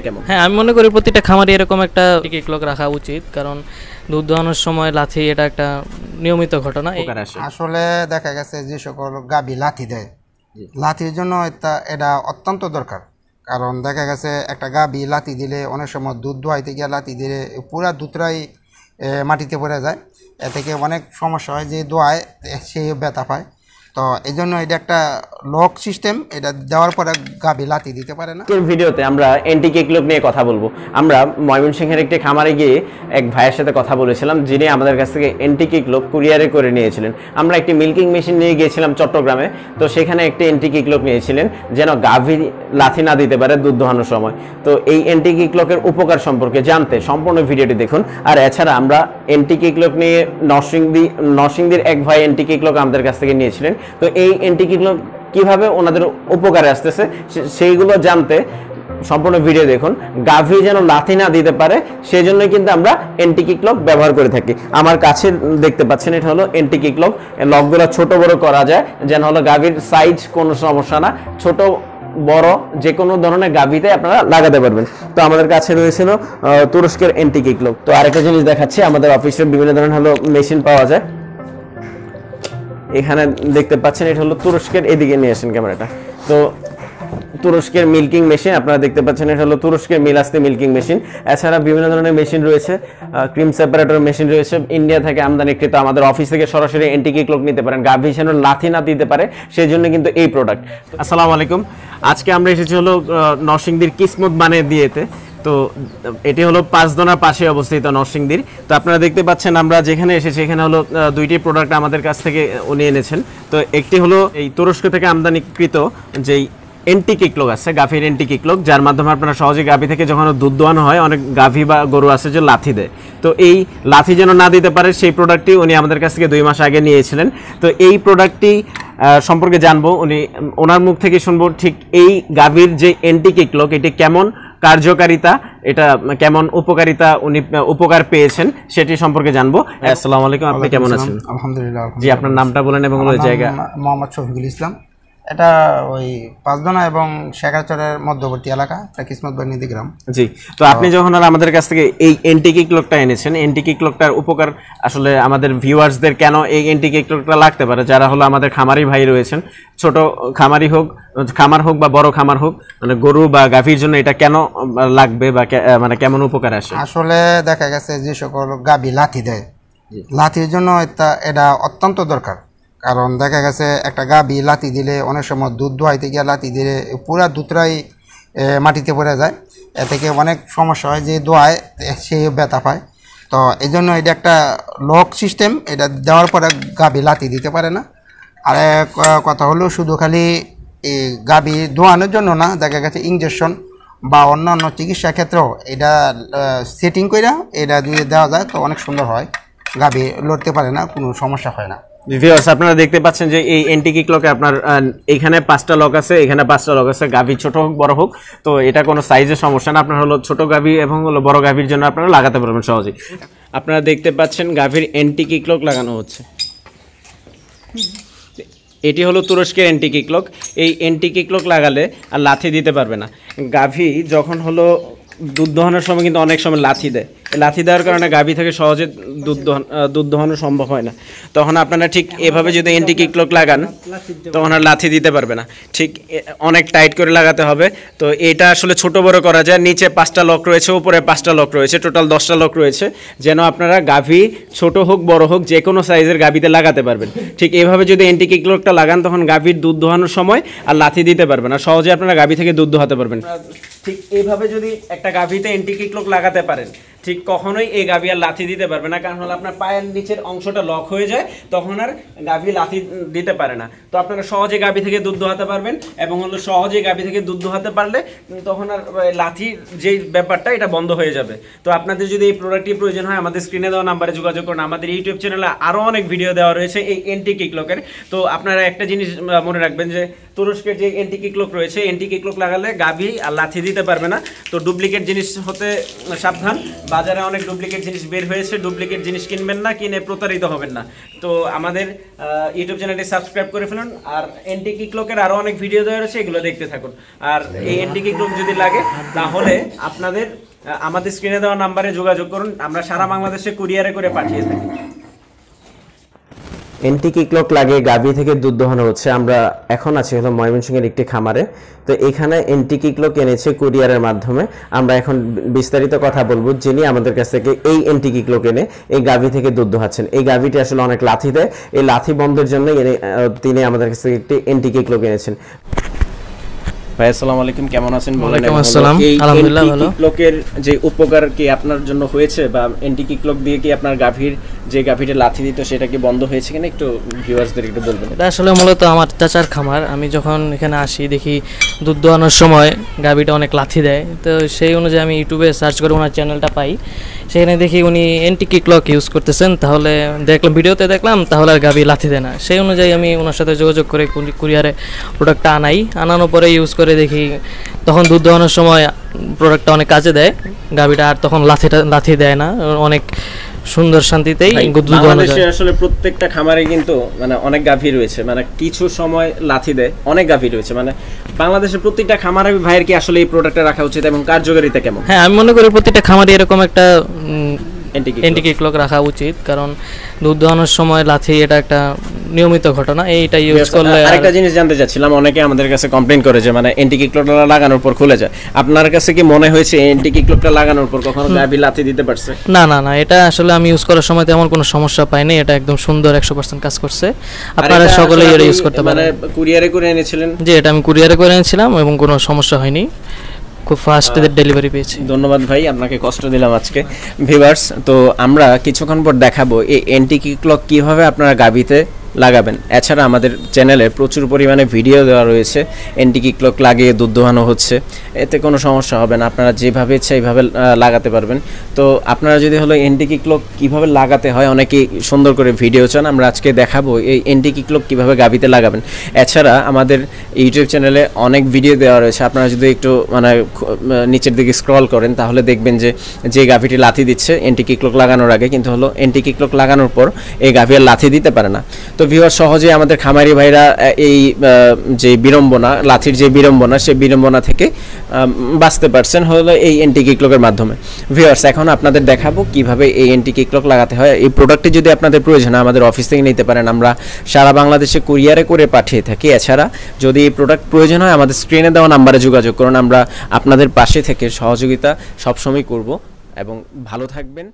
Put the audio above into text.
কেমন? হ্যাঁ, আমি মনে করি প্রতিটা খামারে এরকম একটা ক্লক রাখা উচিত, কারণ দুধ দোহানোর সময় লাথি এটা একটা নিয়মিত ঘটনা। আসলে দেখা গেছে যে সকল গাভী লাথি দেয়, লাথির জন্য এটা অত্যন্ত দরকার। কারণ দেখা গেছে একটা গাভী লাথি দিলে অনেক সময় দুধ দোয়াইতে গিয়ে লাথি দিলে পুরা দুধটাই মাটিতে পড়ে যায়, এ থেকে অনেক সমস্যা হয়, যে দোয়ায় সে ব্যথা পায়। তো এই জন্য এটা একটা লক সিস্টেম, এটা দেওয়ার পরে গাভী লাথি দিতে পারে না। ভিডিওতে আমরা এনটিকে ক্লক নিয়ে কথা বলবো। আমরা ময়মনসিংহের একটি খামারে গিয়ে এক ভাইয়ের সাথে কথা বলেছিলাম, যিনি আমাদের কাছ থেকে এনটিকে ক্লক কুরিয়ারে করে নিয়েছিলেন। আমরা একটি মিল্কিং মেশিন নিয়ে গিয়েছিলাম চট্টগ্রামে, তো সেখানে একটি এনটিকে ক্লক নিয়েছিলেন যেন গাভী লাথি না দিতে পারে দুধ দোহানোর সময়। তো এই এনটিকে ক্লকের উপকার সম্পর্কে জানতে সম্পূর্ণ ভিডিওটি দেখুন। আর এছাড়া আমরা এনটিকে ক্লক নিয়ে নরসিংদীর এক ভাই এনটিকে ক্লক আমাদের কাছ থেকে নিয়েছিলেন। তো এই এনটিকে ক্লক কিভাবে ওনাদের উপকারে আসতেছে সেইগুলো জানতে সম্পূর্ণ ভিডিও দেখুন। গাভী যেন লাথি না দিতে পারে সেই জন্যই কিন্তু আমরা এনটিকে ক্লক ব্যবহার করে থাকি। আমার কাছে দেখতে পাচ্ছেন এটা হলো এনটিকে ক্লক। লকগুলো ছোট বড় করা যায় যেন হলো গাভীর সাইজ কোনো সমস্যা না, ছোট বড় যে কোনো ধরনের গাভীতে আপনারা লাগাতে পারবেন। তো আমাদের কাছে রয়েছিল তুরস্কের এনটিকে ক্লক। তো আরেকটা জিনিস দেখাচ্ছি, আমাদের অফিসে বিভিন্ন ধরনের হলো মেশিন পাওয়া যায়। এখানে দেখতে পাচ্ছেন এটা হলো তুরস্কের, এদিকে নিয়ে আসেন ক্যামেরাটা। তো তুরস্কের মিল্কিং মেশিন আপনারা দেখতে পাচ্ছেন, এটা হলো তুরস্কের মিলাস্তি মিল্কিং মেশিন। এছাড়া বিভিন্ন ধরনের মেশিন রয়েছে, ক্রিম সেপারেটর মেশিন রয়েছে, ইন্ডিয়া থেকে আমদানিকৃত। আমাদের অফিস থেকে সরাসরি এনটিকে ক্লক নিতে পারেন, গাভী যেন লাথি না দিতে পারে সেই জন্য কিন্তু এই প্রোডাক্ট। আসসালামু আলাইকুম, আজকে আমরা এসেছি হলো নরসিংদীর কিসমত বানে দিয়েতে। তো এটি হলো পাঁচদোনার পাশে অবস্থিত নরসিংদীর। তো আপনারা দেখতে পাচ্ছেন আমরা যেখানে এসেছি এখানে হলো দুইটি প্রোডাক্ট আমাদের কাছ থেকে উনি এনেছেন। তো একটি হলো এই তুরস্ক থেকে আমদানিকৃত যেই এনটিকে ক্লক আছে, গাভীর এনটিকে ক্লক, যার মাধ্যমে আপনারা সহজে গাভী থেকে যখন দুধ দোয়ানো হয় অনেক গাভী বা গরু আছে যে লাথি দেয়। তো এই লাথি যেন না দিতে পারে সেই প্রোডাক্টটি উনি আমাদের কাছ থেকে 2 মাস আগে নিয়েছিলেন। তো এই প্রোডাক্টটি সম্পর্কে জানবো, ওনার মুখ থেকে শুনবো ঠিক এই গাভীর যে এনটিকে ক্লক এটি কেমন কার্যকারিতা, এটা কেমন উপকারিতা উনি উপকার পেয়েছেন সেটি সম্পর্কে জানবো। আসসালামু আলাইকুম, আপনি কেমন আছেন? আলহামদুলিল্লাহ। জি, আপনার নামটা বলেন এবং ওই জায়গা। মোহাম্মদ শফিকুল ইসলাম। এটা ওই পাঁচদোনা এবং শেখারচরের মধ্যবর্তী এলাকা, কিসমত বানিদি গ্রাম। জি, তো আপনি যখন আর আমাদের কাছ থেকে এই এনটিকে ক্লকটা এনেছেন, এনটিকে ক্লকটার উপকার আসলে আমাদের ভিউয়ার্সদের কেন এই এনটিকে ক্লকটা লাগতে পারে, যারা হলো আমাদের খামারি ভাই রয়েছেন, ছোট খামারি হোক, খামার হোক বা বড় খামার হোক, মানে গরু বা গাভীর জন্য এটা কেন লাগবে বা মানে কেমন উপকার আসে? আসলে দেখা গেছে যে সকল গাভী লাথি দেয়, লাথির জন্য এটা অত্যন্ত দরকার। কারণ দেখা গেছে একটা গাভী লাথি দিলে অনেক সময় দুধ দোয়াইতে গিয়ে লাথি দিলে পুরা দুধটাই মাটিতে পড়ে যায়, এ থেকে অনেক সমস্যা হয়, যে দোয়ায় সে ব্যথা পায়। তো এই জন্য এটা একটা লক সিস্টেম, এটা দেওয়ার পরে গাভী লাথি দিতে পারে না। আর কথা হলো শুধু খালি এই গাভী দোয়ানোর জন্য না, দেখা গেছে ইঞ্জেকশন বা অন্যান্য চিকিৎসা ক্ষেত্রেও এটা সেটিং করে এটা যদি দেওয়া যায় তো অনেক সুন্দর হয়, গাভী লড়তে পারে না, কোনো সমস্যা হয় না। ভিউয়ার্স, আপনারা দেখতে পাচ্ছেন যে এই এনটিকে ক্লকে আপনার এখানে 5টা লক আছে, এখানে 5টা লক আছে, গাভী ছোট হোক বড় হোক। তো এটা কোনো সাইজের সমস্যা না, আপনার হলো ছোট গাভী এবং হলো বড় গাভীর জন্য আপনারা লাগাতে পারবেন সহজেই। আপনারা দেখতে পাচ্ছেন গাভীর এনটিকে ক্লক লাগানো হচ্ছে। এটি হলো তুরস্কের এনটিকে ক্লক। এই এনটিকে ক্লক লাগালে আর লাথি দিতে পারবে না। গাভী যখন হলো দুধ দোহানোর সময় কিন্তু অনেক সময় লাথি দেয়, লাথি দেওয়ার কারণে গাভী থেকে সহজে দুধ দোহানো সম্ভব হয় না। তখন আপনারা ঠিক এভাবে যদি এনটিকে ক্লক লাগান তখন আর লাথি দিতে পারবে না, ঠিক অনেক টাইট করে লাগাতে হবে। তো এটা আসলে ছোট বড় করা যায়, নিচে 5টা লক রয়েছে, উপরে 5টা লক রয়েছে, টোটাল 10টা লক রয়েছে, যেন আপনারা গাভী ছোট হোক বড় হোক যে কোনো সাইজের গাভীতে লাগাতে পারবেন। ঠিক এভাবে যদি এনটিকে ক্লকটা লাগান তখন গাভীর দুধ দোহানোর সময় আর লাথি দিতে পারবে না, সহজে আপনারা গাভী থেকে দুধ দোহাতে পারবেন। ঠিক এইভাবে যদি একটা গাভীতে এনটিকে ক্লক লাগাতে পারেন ঠিক কখনোই এই গাভী আর লাথি দিতে পারবে না, কারণ হলো আপনার পায়ের নিচের অংশটা লক হয়ে যায়, তখন আর গাভী লাথি দিতে পারে না। তো আপনারা সহজে গাভী থেকে দুধ দোহাতে পারবেন এবং হলো সহজে গাভী থেকে দুধ দোহাতে পারলে তখন আর লাথির যেই ব্যাপারটা এটা বন্ধ হয়ে যাবে। তো আপনাদের যদি এই প্রোডাক্টটি প্রয়োজন হয় আমাদের স্ক্রিনে দেওয়া নাম্বারে যোগাযোগ করুন। আমাদের ইউটিউব চ্যানেলে আরও অনেক ভিডিও দেওয়া রয়েছে এই এনটিকে ক্লকের। তো আপনারা একটা জিনিস মনে রাখবেন যে তুরস্কের যে এন্টিকি ক্লক রয়েছে, এন্টিকি ক্লক লাগালে গাভী আর লাথি দিতে পারবে না। তো ডুপ্লিকেট জিনিস হতে সাবধান, বাজারে অনেক ডুপ্লিকেট জিনিস বের হয়েছে, ডুপ্লিকেট জিনিস কিনবেন না, কিনে প্রতারিত হবেন না। তো আমাদের ইউটিউব চ্যানেলটি সাবস্ক্রাইব করে ফেলুন, আর এন্টিকি ক্লকের আরও অনেক ভিডিও দেওয়া রয়েছে, এগুলো দেখতে থাকুন। আর এই এন্টিকি ক্লক যদি লাগে তাহলে আপনাদের আমাদের স্ক্রিনে দেওয়া নাম্বারে যোগাযোগ করুন, আমরা সারা বাংলাদেশে কুরিয়ারে করে পাঠিয়ে থাকি। এন্টিকি ক্লক লাগিয়ে গাভী থেকে দুধ দোহানো হচ্ছে। আমরা এখন আছি হলো ময়মনসিংহের একটি খামারে। তো এখানে এন্টিকি ক্লক এনেছে কুরিয়ারের মাধ্যমে। আমরা এখন বিস্তারিত কথা বলবো, যিনি আমাদের কাছ থেকে এই এন্টিকি ক্লক এনে এই গাভী থেকে দুধ দোহাচ্ছেন। এই গাভীটি আসলে অনেক লাথি দেয়, এই লাথি বন্ধের জন্য তিনি আমাদের কাছ থেকে একটি এন্টিকি ক্লক এনেছেন। ভাই আসসালামু আলাইকুম, কেমন আছেন? ওয়ালাইকুম আসসালাম, আলহামদুলিল্লাহ ভালো। ক্লকের যে উপকার কি আপনার জন্য হয়েছে, বা এন্টিকি ক্লক দিয়ে কি আপনার গাভীর যে গাভীটা লাথি দিত সেটা কি বন্ধ হয়েছে কিনা একটু ভিউয়ার্সদের একটু বলবেন। এটা আসলে মূলত আমার চাচার খামার। আমি যখন এখানে আসি দেখি দুধ দোয়ানোর সময় গাভীটা অনেক লাথি দেয়। তো সেই অনুযায়ী আমি ইউটিউবে সার্চ করে ওনার চ্যানেলটা পাই, সেখানে দেখি উনি এন্টিকি ক্লক ইউজ করতেছেন। তাহলে দেখলাম, ভিডিওতে দেখলাম, তাহলে আর গাভী লাথি দেয় না। সেই অনুযায়ী আমি ওনার সাথে যোগাযোগ করে কুরিয়ারে প্রোডাক্টটা আনানোর পরে ইউজ করে দেখি তখন দুধ দোয়ানোর সময় প্রোডাক্টটা অনেক কাজে দেয়। গাভীটা আর তখন লাথি দেয় না, অনেক সুন্দর শান্তিতেই দুধ দোয়ানো যায়। আসলে প্রত্যেকটা খামারে কিন্তু মানে অনেক গাভী রয়েছে, মানে কিছু সময় লাথি দেয়, অনেক গাভী রয়েছে। মানে বাংলাদেশের প্রত্যেকটা খামারে ভাইয়ের কি আসলে এই প্রোডাক্টটা রাখা উচিত এবং কার্যকারিতা কেমন? হ্যাঁ, আমি মনে করি প্রত্যেকটা খামারে এরকম একটা এন্টিকি ক্লক রাখা উচিত, কারণ দুধ দোয়ানোর সময় লাথি এটা একটা নিয়মিত ঘটনা। এইটা ইউজ করলে আরেকটা জিনিস জানতে চাচ্ছিলাম, অনেকে আমাদের কাছে কমপ্লেইন করে যে মানে এন্টিকি ক্লকটা লাগানোর পর খুলে যায়। আপনার কাছে কি মনে হয়েছে এন্টিকি ক্লকটা লাগানোর পর কখনো গাভী লাথি দিতে পারছে? না না না, এটা আসলে আমি ইউজ করার সময় তেমন কোনো সমস্যা পাইনি। এটা একদম সুন্দর 100% কাজ করছে। আপনারা সকলেই এটা ইউজ করতে পারেন। মানে কুরিয়ারে করে এনেছিলেন? জি, এটা আমি কুরিয়ারে করে এনেছিলাম এবং কোনো সমস্যা হয়নি, খুব ফাস্ট ডেলিভারি পেয়েছি। ধন্যবাদ ভাই, আপনাকে কষ্ট দিলাম আজকে। ভিউয়ার্স, তো আমরা কিছুক্ষণ পর দেখাবো এই এন্টিকি ক্লক কিভাবে আপনারা গাভীতে লাগাবেন। এছাড়া আমাদের চ্যানেলে প্রচুর পরিমাণে ভিডিও দেওয়া রয়েছে, এন্টিকি ক্লক লাগিয়ে দুধ দোহানো হচ্ছে, এতে কোনো সমস্যা হবে না, আপনারা যেভাবে ইচ্ছা এইভাবে লাগাতে পারবেন। তো আপনারা যদি হলো এন্টিকি ক্লক কীভাবে লাগাতে হয়, অনেকেই সুন্দর করে ভিডিও চান, আমরা আজকে দেখাবো এই এন্টিকি ক্লক কীভাবে গাভীতে লাগাবেন। এছাড়া আমাদের ইউটিউব চ্যানেলে অনেক ভিডিও দেওয়া রয়েছে, আপনারা যদি একটু মানে নিচের দিকে স্ক্রল করেন তাহলে দেখবেন যে গাভীটি লাথি দিচ্ছে এন্টিকি ক্লক লাগানোর আগে, কিন্তু হলো এন্টিকি ক্লক লাগানোর পর এই গাভী আর লাথি দিতে পারে না। তো ভিউয়ার, সহজে আমাদের খামারি ভাইরা এই যে বিড়ম্বনা, লাথির যে বিড়ম্বনা, সেই বিড়ম্বনা থেকে বাঁচতে পারছেন হলো এই এন্টিকি ক্লকের মাধ্যমে। ভিউয়ার্স, এখন আপনাদের দেখাবো কিভাবে এই এন্টিকি ক্লক লাগাতে হয়। এই প্রোডাক্টটি যদি আপনাদের প্রয়োজন হয় আমাদের অফিস থেকে নিতে পারেন, আমরা সারা বাংলাদেশে কুরিয়ারে করে পাঠিয়ে থাকি। এছাড়া যদি এই প্রোডাক্ট প্রয়োজন হয় আমাদের স্ক্রিনে দেওয়া নাম্বারে যোগাযোগ করুন, আমরা আপনাদের পাশে থেকে সহযোগিতা সবসময় করব। এবং ভালো থাকবেন।